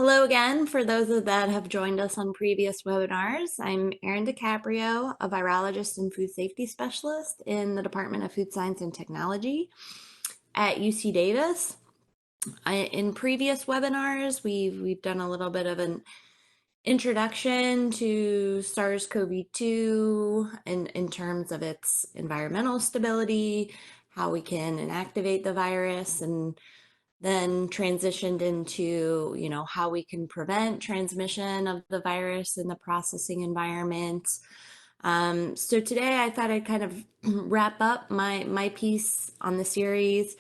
Hello again for those that have joined us on previous webinars. I'm Erin DiCaprio, a virologist and food safety specialist in the Department of Food Science and Technology at UC Davis. In previous webinars, we've done a little bit of an introduction to SARS-CoV-2 in terms of its environmental stability, how we can inactivate the virus, and then transitioned into, how we can prevent transmission of the virus in the processing environment. So today I thought I'd kind of wrap up my piece on the series,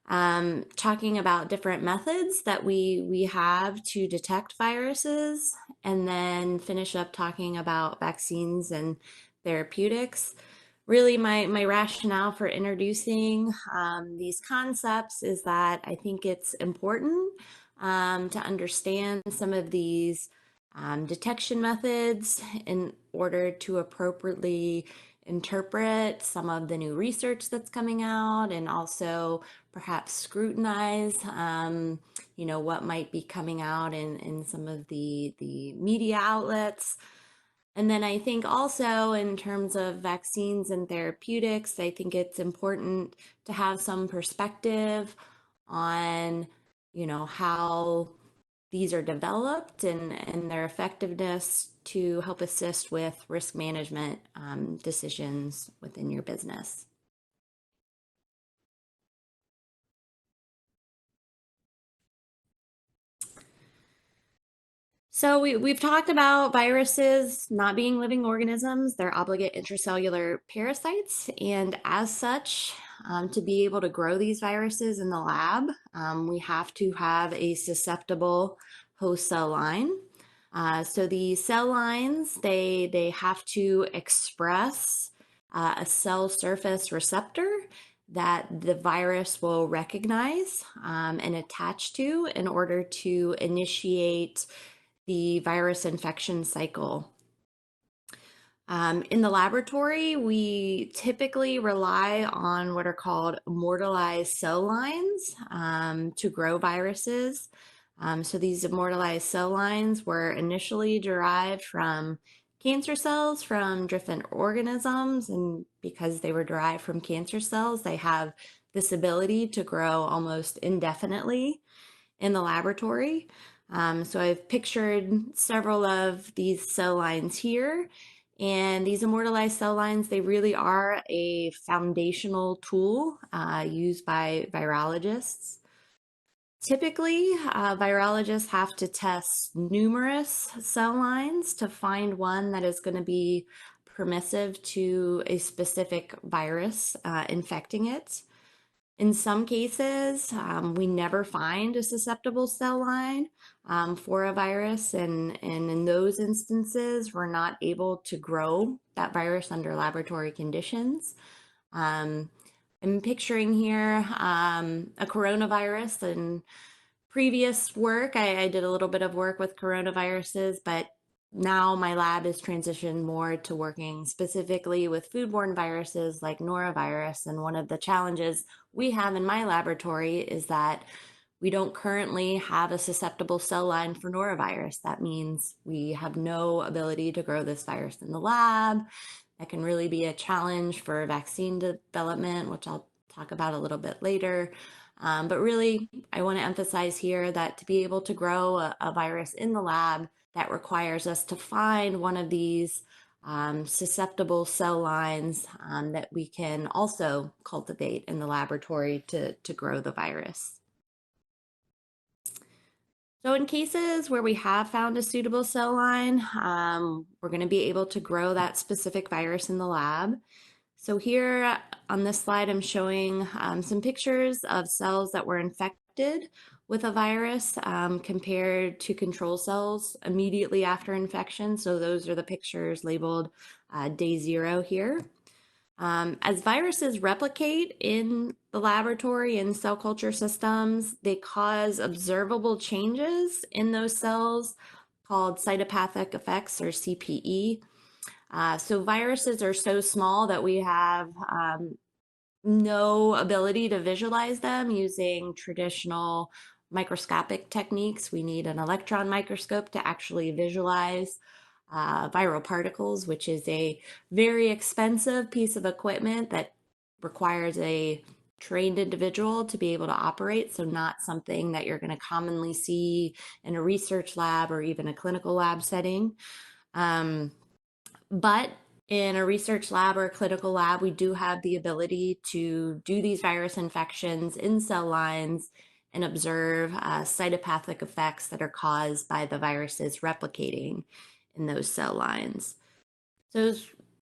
talking about different methods that we have to detect viruses, and then finish up talking about vaccines and therapeutics. Really, my rationale for introducing these concepts is that I think it's important to understand some of these detection methods in order to appropriately interpret some of the new research that's coming out, and also perhaps scrutinize what might be coming out in some of the media outlets. And then I think also in terms of vaccines and therapeutics, I think it's important to have some perspective on, how these are developed and their effectiveness to help assist with risk management decisions within your business. So we've talked about viruses not being living organisms. They're obligate intracellular parasites. And as such, to be able to grow these viruses in the lab, we have to have a susceptible host cell line. So the cell lines, they have to express a cell surface receptor that the virus will recognize and attach to in order to initiate the virus infection cycle. In the laboratory, we typically rely on what are called immortalized cell lines to grow viruses. So these immortalized cell lines were initially derived from cancer cells from different organisms, and because they were derived from cancer cells, they have this ability to grow almost indefinitely in the laboratory. So I've pictured several of these cell lines here. And these immortalized cell lines, they really are a foundational tool used by virologists. Typically, virologists have to test numerous cell lines to find one that is going to be permissive to a specific virus infecting it. In some cases, we never find a susceptible cell line for a virus, and in those instances, we're not able to grow that virus under laboratory conditions. I'm picturing here a coronavirus. In previous work, I did a little bit of work with coronaviruses, but now my lab is transitioned more to working specifically with foodborne viruses like norovirus. And one of the challenges we have in my laboratory is that we don't currently have a susceptible cell line for norovirus. That means we have no ability to grow this virus in the lab. That can really be a challenge for vaccine development, which I'll talk about a little bit later. But really, I want to emphasize here that to be able to grow a virus in the lab, that requires us to find one of these susceptible cell lines that we can also cultivate in the laboratory to grow the virus. So in cases where we have found a suitable cell line, we're going to be able to grow that specific virus in the lab. So here on this slide, I'm showing some pictures of cells that were infected with a virus compared to control cells immediately after infection. So those are the pictures labeled day 0 here. As viruses replicate in the laboratory and cell culture systems, they cause observable changes in those cells called cytopathic effects, or CPE. So viruses are so small that we have no ability to visualize them using traditional microscopic techniques. We need an electron microscope to actually visualize viral particles, which is a very expensive piece of equipment that requires a trained individual to be able to operate. So, not something that you're going to commonly see in a research lab or even a clinical lab setting. Um, but in a research lab or a clinical lab, we do have the ability to do these virus infections in cell lines and observe cytopathic effects that are caused by the viruses replicating in those cell lines. So,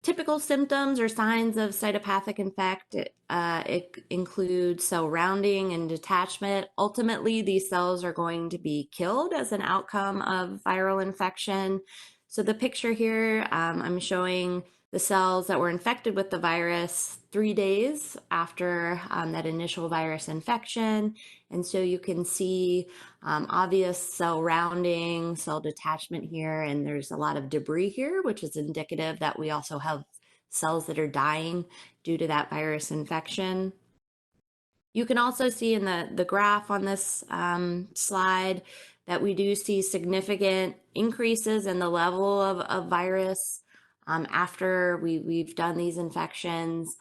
typical symptoms or signs of cytopathic infect, it includes cell rounding and detachment. Ultimately, these cells are going to be killed as an outcome of viral infection. So the picture here, I'm showing the cells that were infected with the virus 3 days after that initial virus infection. And so you can see obvious cell rounding, cell detachment here, and there's a lot of debris here, which is indicative that we also have cells that are dying due to that virus infection. You can also see in the graph on this slide that we do see significant increases in the level of virus after we've done these infections.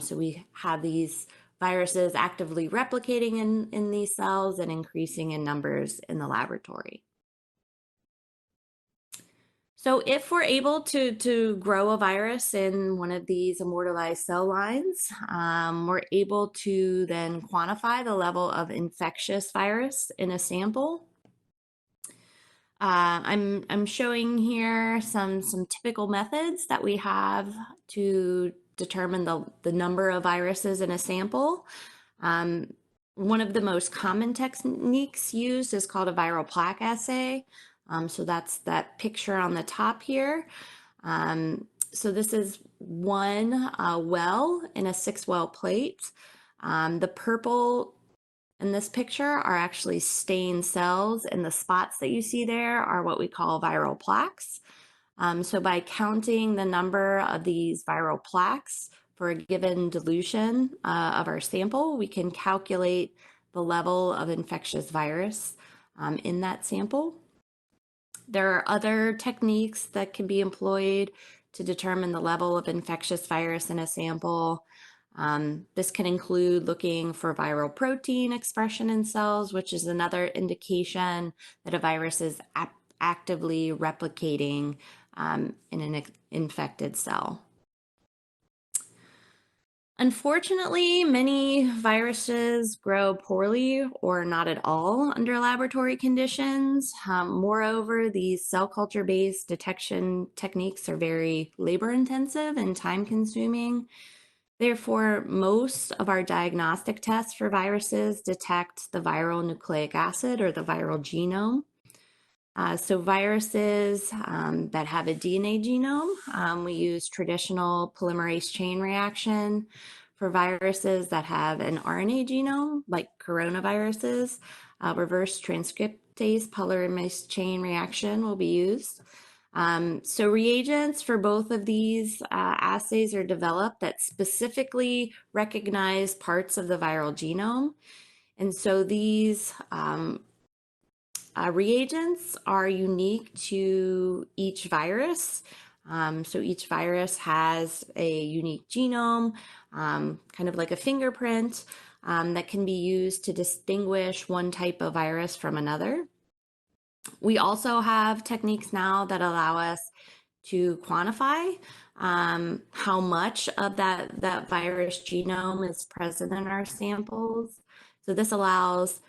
So we have these viruses actively replicating in these cells and increasing in numbers in the laboratory. So if we're able to grow a virus in one of these immortalized cell lines, we're able to then quantify the level of infectious virus in a sample. I'm showing here some typical methods that we have to determine the number of viruses in a sample. One of the most common techniques used is called a viral plaque assay. So that's that picture on the top here. So this is one well in a 6-well plate. The purple in this picture are actually stained cells, and the spots that you see there are what we call viral plaques. So by counting the number of these viral plaques for a given dilution of our sample, we can calculate the level of infectious virus in that sample. There are other techniques that can be employed to determine the level of infectious virus in a sample. This can include looking for viral protein expression in cells, which is another indication that a virus is actively replicating in an infected cell. Unfortunately, many viruses grow poorly or not at all under laboratory conditions. Moreover, these cell culture-based detection techniques are very labor-intensive and time-consuming. Therefore, most of our diagnostic tests for viruses detect the viral nucleic acid or the viral genome. So viruses that have a DNA genome, we use traditional polymerase chain reaction. For viruses that have an RNA genome, like coronaviruses, reverse transcriptase polymerase chain reaction will be used. So reagents for both of these assays are developed that specifically recognize parts of the viral genome. And so these reagents are unique to each virus. So each virus has a unique genome, kind of like a fingerprint, that can be used to distinguish one type of virus from another. We also have techniques now that allow us to quantify how much of that virus genome is present in our samples. So this allows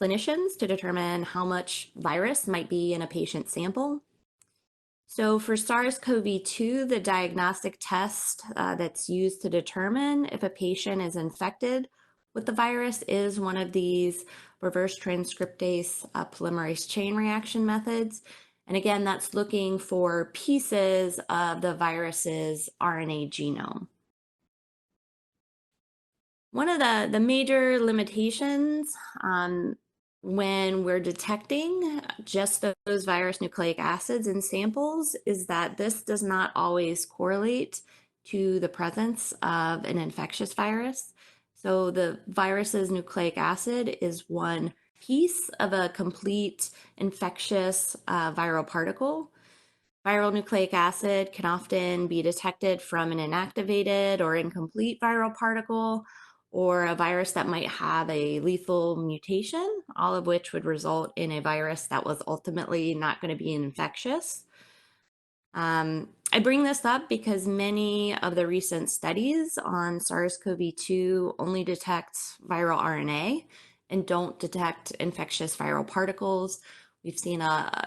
clinicians to determine how much virus might be in a patient sample. So for SARS-CoV-2, the diagnostic test that's used to determine if a patient is infected with the virus is one of these reverse transcriptase polymerase chain reaction methods. And again, that's looking for pieces of the virus's RNA genome. One of the major limitations when we're detecting just those virus nucleic acids in samples is that this does not always correlate to the presence of an infectious virus. So the virus's nucleic acid is one piece of a complete infectious viral particle. Viral nucleic acid can often be detected from an inactivated or incomplete viral particle or a virus that might have a lethal mutation, all of which would result in a virus that was ultimately not going to be infectious. I bring this up because many of the recent studies on SARS-CoV-2 only detect viral RNA and don't detect infectious viral particles. We've seen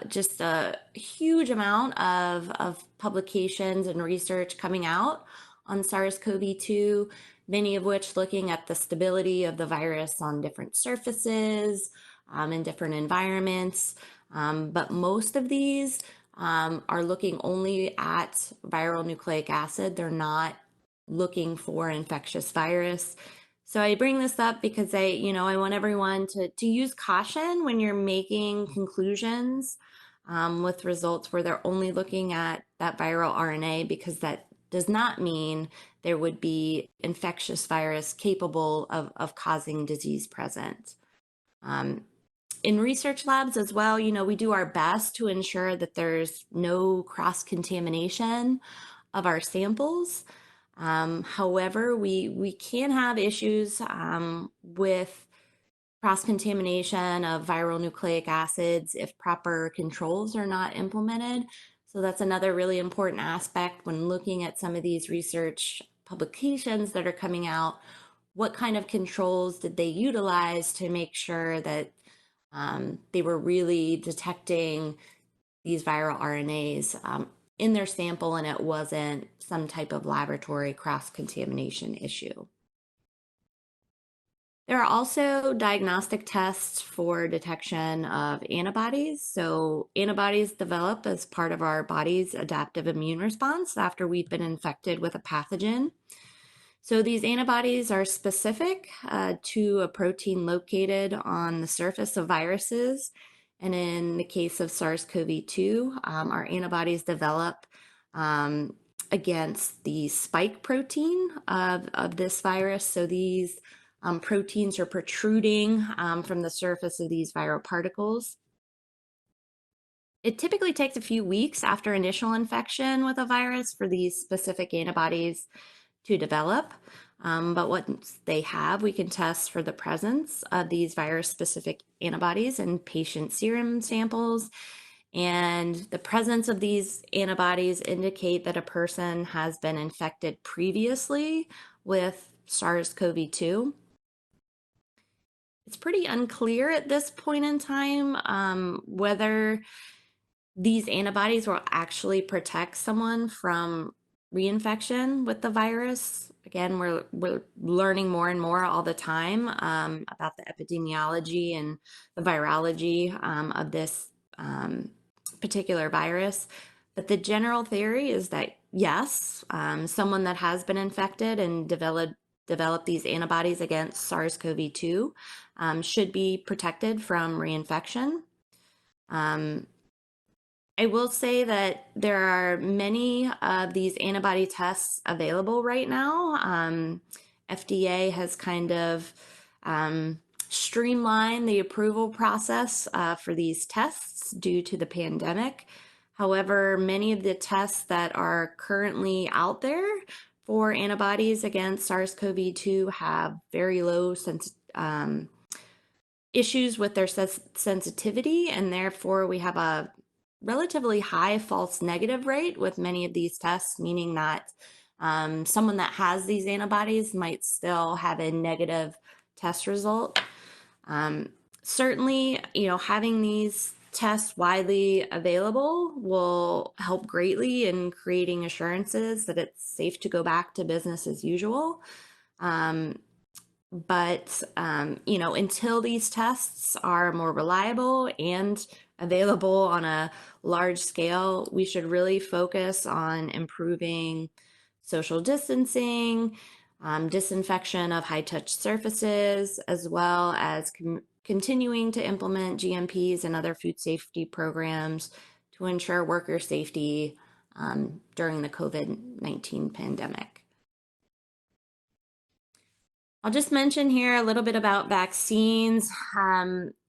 just a huge amount of publications and research coming out on SARS-CoV-2, many of which looking at the stability of the virus on different surfaces, in different environments. But most of these are looking only at viral nucleic acid. They're not looking for infectious virus. So I bring this up because I want everyone to use caution when you're making conclusions with results where they're only looking at that viral RNA, because that does not mean there would be infectious virus capable of causing disease present. Um, in research labs as well, we do our best to ensure that there's no cross contamination of our samples. However, we can have issues with cross contamination of viral nucleic acids if proper controls are not implemented. So that's another really important aspect when looking at some of these research publications that are coming out. What kind of controls did they utilize to make sure that they were really detecting these viral RNAs in their sample and it wasn't some type of laboratory cross contamination issue? There are also diagnostic tests for detection of antibodies. So, antibodies develop as part of our body's adaptive immune response after we've been infected with a pathogen. So these antibodies are specific to a protein located on the surface of viruses. And in the case of SARS-CoV-2, our antibodies develop against the spike protein of this virus. So these proteins are protruding from the surface of these viral particles. It typically takes a few weeks after initial infection with a virus for these specific antibodies to develop. But once they have, we can test for the presence of these virus-specific antibodies in patient serum samples. And the presence of these antibodies indicate that a person has been infected previously with SARS-CoV-2. It's pretty unclear at this point in time whether these antibodies will actually protect someone from reinfection with the virus. Again, we're learning more and more all the time about the epidemiology and the virology of this particular virus. But the general theory is that yes, someone that has been infected and developed these antibodies against SARS-CoV-2 should be protected from reinfection. I will say that there are many of these antibody tests available right now. FDA has kind of streamlined the approval process for these tests due to the pandemic. However, many of the tests that are currently out there for antibodies against SARS-CoV-2 have very low issues with their sensitivity, and therefore we have a relatively high false negative rate with many of these tests, meaning that someone that has these antibodies might still have a negative test result. Certainly, having these tests widely available will help greatly in creating assurances that it's safe to go back to business as usual. But until these tests are more reliable and available on a large scale, we should really focus on improving social distancing, disinfection of high-touch surfaces, as well as continuing to implement GMPs and other food safety programs to ensure worker safety during the COVID-19 pandemic. I'll just mention here a little bit about vaccines.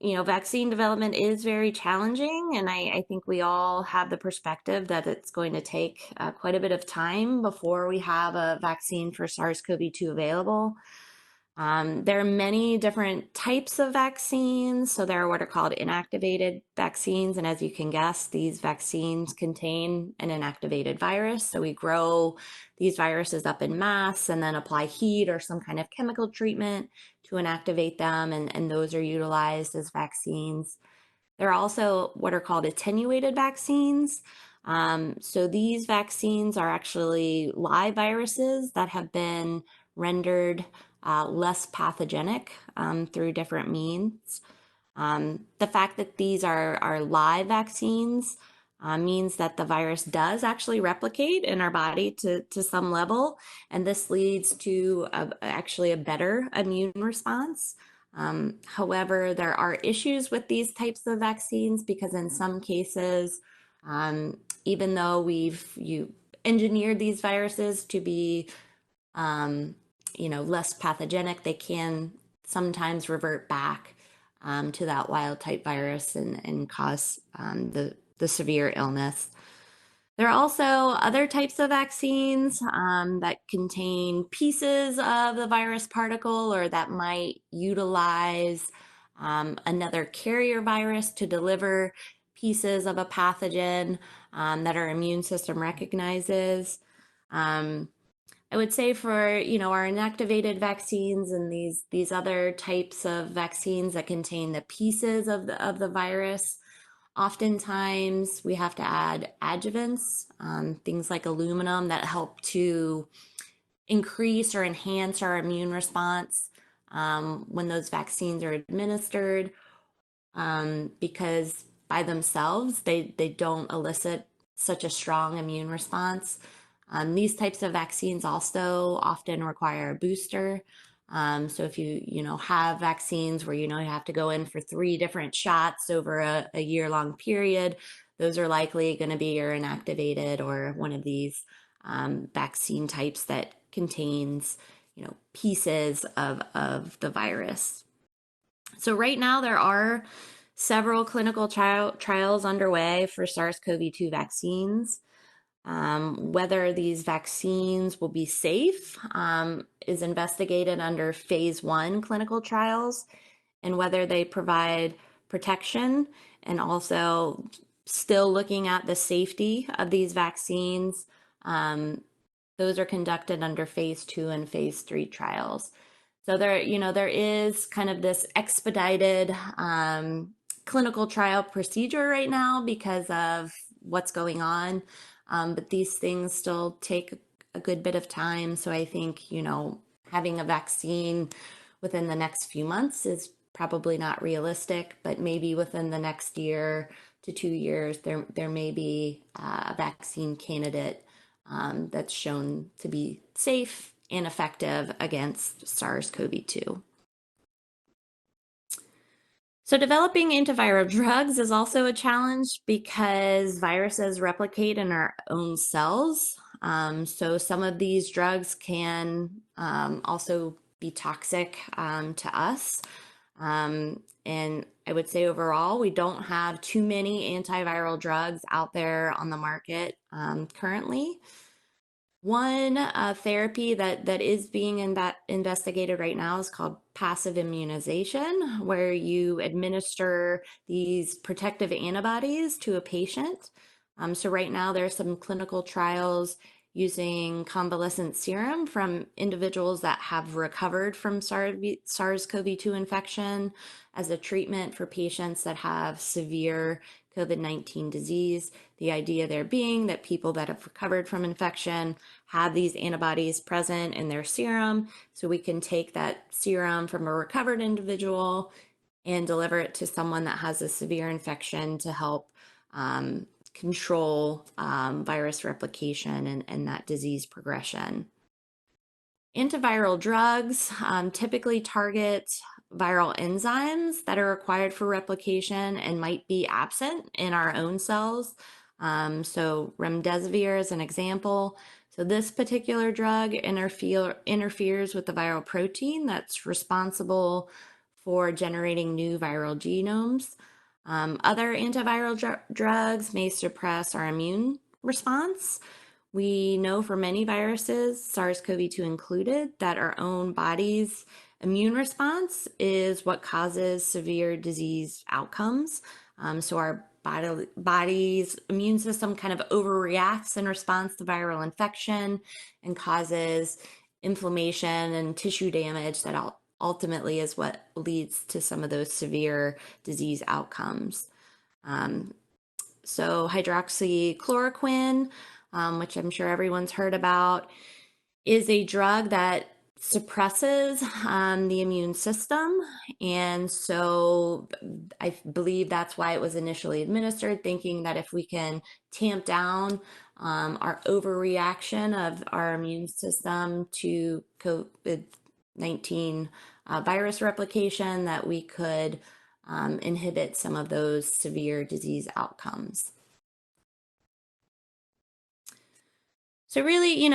Vaccine development is very challenging, and I think we all have the perspective that it's going to take quite a bit of time before we have a vaccine for SARS-CoV-2 available. There are many different types of vaccines. So there are what are called inactivated vaccines. And as you can guess, these vaccines contain an inactivated virus. So we grow these viruses up in mass and then apply heat or some kind of chemical treatment to inactivate them. And those are utilized as vaccines. There are also what are called attenuated vaccines. So these vaccines are actually live viruses that have been rendered less pathogenic through different means. The fact that these are live vaccines means that the virus does actually replicate in our body to some level, and this leads to actually a better immune response. However, there are issues with these types of vaccines because in some cases, even though you engineered these viruses to be um, less pathogenic, they can sometimes revert back to that wild type virus and cause the severe illness. There are also other types of vaccines that contain pieces of the virus particle or that might utilize another carrier virus to deliver pieces of a pathogen that our immune system recognizes. Um, I would say for, our inactivated vaccines and these other types of vaccines that contain the pieces of the virus, oftentimes we have to add adjuvants, things like aluminum that help to increase or enhance our immune response when those vaccines are administered, because by themselves they don't elicit such a strong immune response. These types of vaccines also often require a booster. So if you have vaccines where you have to go in for 3 different shots over a year-long period, those are likely going to be your inactivated or one of these vaccine types that contains pieces of the virus. So right now there are several clinical trials underway for SARS-CoV-2 vaccines. Whether these vaccines will be safe is investigated under phase 1 clinical trials, and whether they provide protection, and also still looking at the safety of these vaccines. Those are conducted under phase 2 and phase 3 trials. So there is kind of this expedited clinical trial procedure right now because of what's going on. But these things still take a good bit of time. So I think, having a vaccine within the next few months is probably not realistic, but maybe within the next year to 2 years, there may be a vaccine candidate that's shown to be safe and effective against SARS-CoV-2. So developing antiviral drugs is also a challenge because viruses replicate in our own cells. So some of these drugs can also be toxic to us. And I would say overall, we don't have too many antiviral drugs out there on the market currently. One therapy that is being investigated right now is called passive immunization, where you administer these protective antibodies to a patient. So right now there are some clinical trials using convalescent serum from individuals that have recovered from SARS-CoV-2 infection as a treatment for patients that have severe COVID-19 disease. The idea there being that people that have recovered from infection have these antibodies present in their serum, so we can take that serum from a recovered individual and deliver it to someone that has a severe infection to help control virus replication and that disease progression. Antiviral drugs typically target viral enzymes that are required for replication and might be absent in our own cells. So remdesivir is an example. So this particular drug interferes with the viral protein that's responsible for generating new viral genomes. Other antiviral drugs may suppress our immune response. We know for many viruses, SARS-CoV-2 included, that our own body's immune response is what causes severe disease outcomes. So our body's immune system kind of overreacts in response to viral infection and causes inflammation and tissue damage that ultimately is what leads to some of those severe disease outcomes. So hydroxychloroquine, which I'm sure everyone's heard about, is a drug that suppresses the immune system. And so I believe that's why it was initially administered, thinking that if we can tamp down our overreaction of our immune system to COVID-19 virus replication, that we could inhibit some of those severe disease outcomes. So really,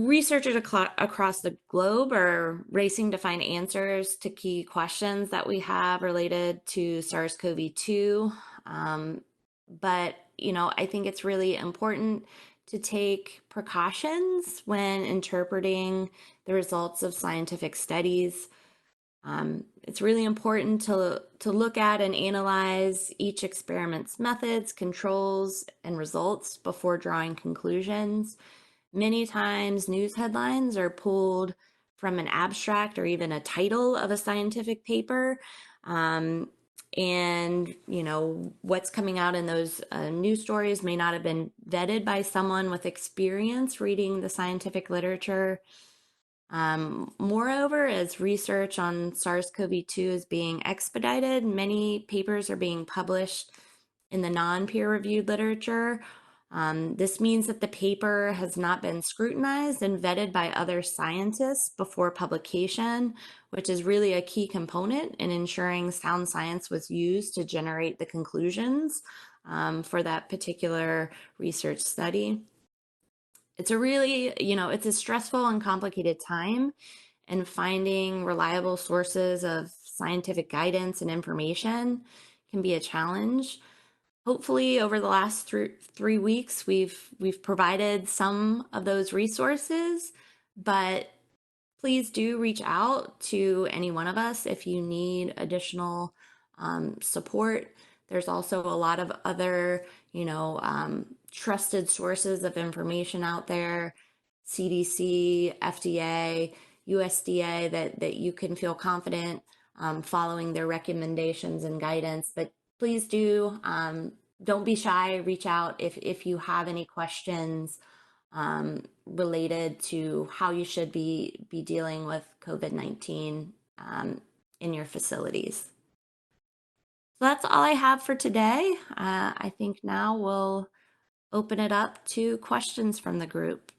researchers across the globe are racing to find answers to key questions that we have related to SARS-CoV-2. But, I think it's really important to take precautions when interpreting the results of scientific studies. It's really important to look at and analyze each experiment's methods, controls, and results before drawing conclusions. Many times, news headlines are pulled from an abstract or even a title of a scientific paper. And, what's coming out in those news stories may not have been vetted by someone with experience reading the scientific literature. Moreover, as research on SARS-CoV-2 is being expedited, many papers are being published in the non-peer-reviewed literature. This means that the paper has not been scrutinized and vetted by other scientists before publication, which is really a key component in ensuring sound science was used to generate the conclusions for that particular research study. It's it's a stressful and complicated time, and finding reliable sources of scientific guidance and information can be a challenge. Hopefully, over the last 3 weeks, we've provided some of those resources, but please do reach out to any one of us if you need additional support. There's also a lot of other, trusted sources of information out there, CDC, FDA, USDA, that you can feel confident following their recommendations and guidance. But please don't be shy. Reach out if you have any questions related to how you should be dealing with COVID-19 in your facilities. So that's all I have for today. I think now we'll open it up to questions from the group.